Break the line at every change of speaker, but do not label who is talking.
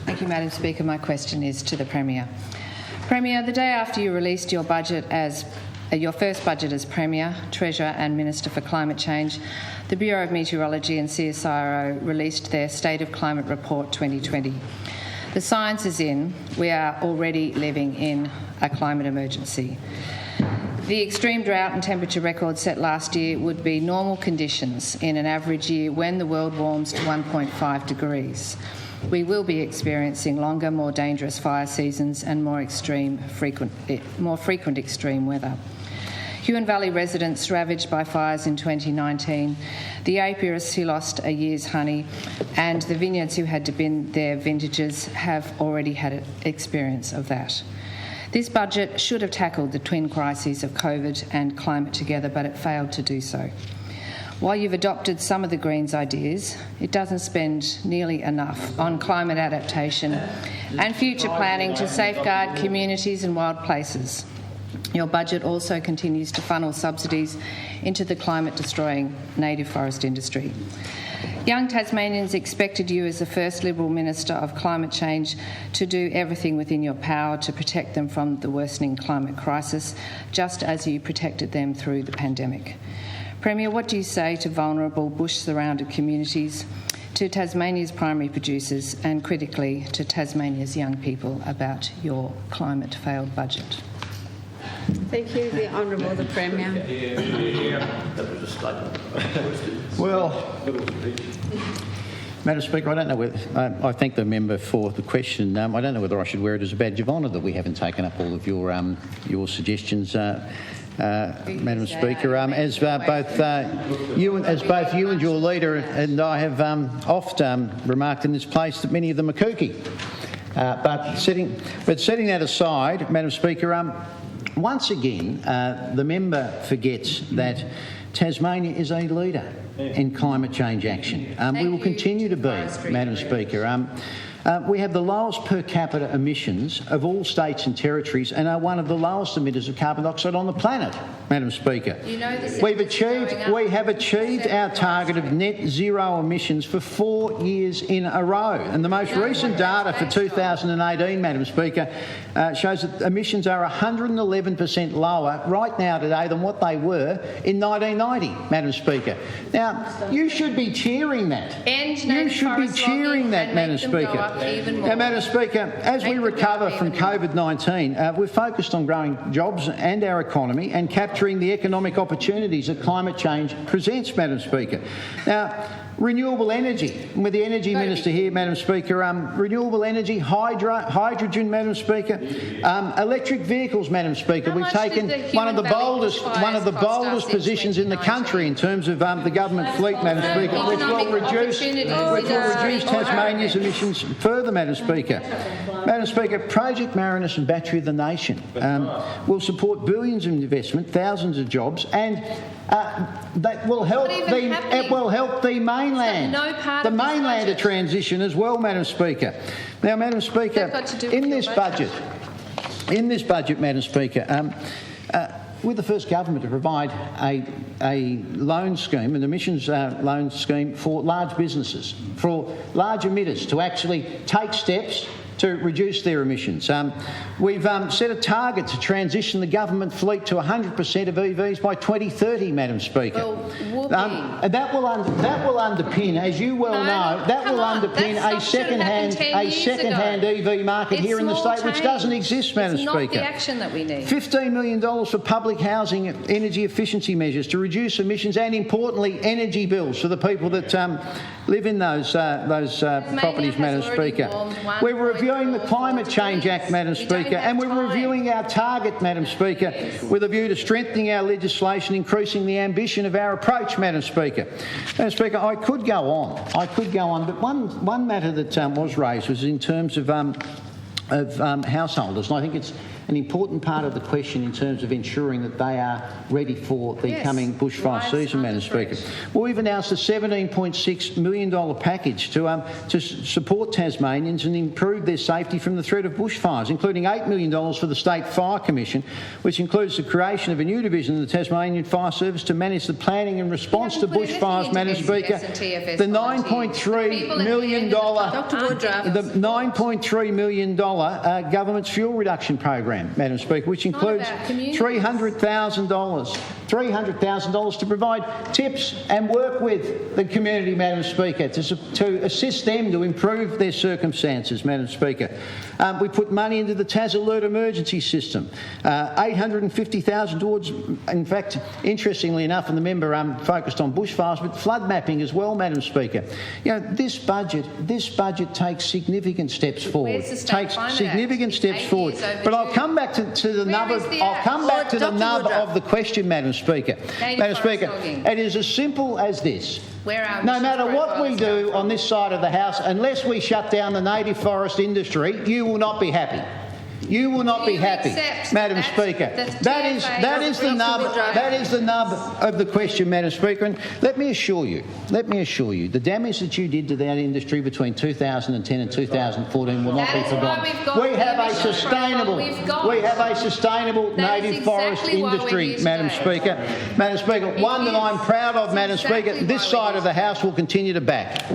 Thank you, Madam Speaker. My question is to the Premier. Premier, the day after you released your budget as your first budget as Premier, Treasurer and Minister for Climate Change, the Bureau of Meteorology and CSIRO released their State of Climate Report 2020. The science is in. We are already living in a climate emergency. The extreme drought and temperature records set last year would be normal conditions in an average year when the world warms to 1.5 degrees. We will be experiencing longer, more dangerous fire seasons and more frequent extreme weather. Huon Valley residents ravaged by fires in 2019, the apiarists who lost a year's honey, and the vineyards who had to bin their vintages have already had experience of that. This budget should have tackled the twin crises of COVID and climate together, but it failed to do so. While you've adopted some of the Greens' ideas, it doesn't spend nearly enough on climate adaptation and future planning to safeguard communities and wild places. Your budget also continues to funnel subsidies into the climate-destroying native forest industry. Young Tasmanians expected you as the first Liberal Minister of Climate Change to do everything within your power to protect them from the worsening climate crisis, just as you protected them through the pandemic. Premier, what do you say to vulnerable bush-surrounded communities, to Tasmania's primary producers and, critically, to Tasmania's young people about your climate-failed budget?
Thank you. The Honourable the Premier.
Well, Madam Speaker, I don't know whether I thank the member for the question. I don't know whether I should wear it as a badge of honour that we haven't taken up all of your suggestions. Madam Speaker, as both you and your leader and I have oft remarked in this place that many of them are kooky. But setting that aside, Madam Speaker, once again the member forgets that Tasmania is a leader in climate change action. We will continue to be, Madam Speaker. We have the lowest per capita emissions of all states and territories and are one of the lowest emitters of carbon dioxide on the planet, Madam Speaker.
You know
we have achieved our target of net zero emissions for 4 years in a row. And the most recent data for 2018, Madam Speaker, shows that emissions are 111% lower right now today than what they were in 1990, Madam Speaker. Now, you should be cheering that. You should be cheering that, Madam Speaker. Now, Madam Speaker, as we recover from COVID-19, we're focused on growing jobs and our economy and capturing the economic opportunities that climate change presents, Madam Speaker. Now, renewable energy, with the Energy Minister here, Madam Speaker, renewable energy, hydrogen, Madam Speaker, electric vehicles, Madam Speaker. We've taken one of the boldest positions in the country in terms of the government fleet, Madam Speaker, which will reduce Tasmania's emissions further, Madam Speaker. Madam Speaker, Project Marinus and Battery of the Nation will support billions of investment, thousands of jobs, and that will help the mainland to transition as well, Madam Speaker. Now, Madam Speaker, in this budget, Madam Speaker, we're the first government to provide a loan scheme, an emissions loan scheme for large businesses, for large emitters to actually take steps to reduce their emissions. We've set a target to transition the government fleet to 100% of EVs by 2030, Madam Speaker. And that will underpin, as you well know, a second-hand EV market here in the state, which doesn't exist, Madam Speaker.
It's not the action that we need.
$15 million for public housing energy efficiency measures to reduce emissions and, importantly, energy bills for the people that live in those properties, Madam Speaker. We're reviewing the Climate Change Act, Madam Speaker, and we're reviewing our target, Madam Speaker, with a view to strengthening our legislation, increasing the ambition of our approach, Madam Speaker. Madam Speaker, I could go on, but one matter that was raised was in terms of householders, and I think an important part of the question in terms of ensuring that they are ready for the coming bushfire season, Madam Speaker. Well, we've announced a $17.6 million package to support Tasmanians and improve their safety from the threat of bushfires, including $8 million for the State Fire Commission, which includes the creation of a new division of the Tasmanian Fire Service to manage the planning and response to bushfires, Madam Speaker. The $9.3 million, the $9.3 million government's fuel reduction program, Madam Speaker, which includes $300,000 to provide tips and work with the community, Madam Speaker, to assist them to improve their circumstances, Madam Speaker. We put money into the Tas Alert emergency system, $850,000 towards, in fact, interestingly enough, and the member focused on bushfires, but flood mapping as well, Madam Speaker. You know, this budget takes significant steps forward. But I'll come back to the nub of the question, Madam Speaker. Madam Speaker, it is as simple as this. No matter what we do on this side of the House, unless we shut down the native forest industry, you will not be happy. You will not be happy, Madam Speaker. That is the nub of the question, Madam Speaker. And let me assure you, the damage that you did to that industry between 2010 and 2014 will not be forgotten. We have a sustainable native forest industry, Madam Speaker. Madam Speaker, one that I'm proud of, Madam Speaker. This side of the House will continue to back.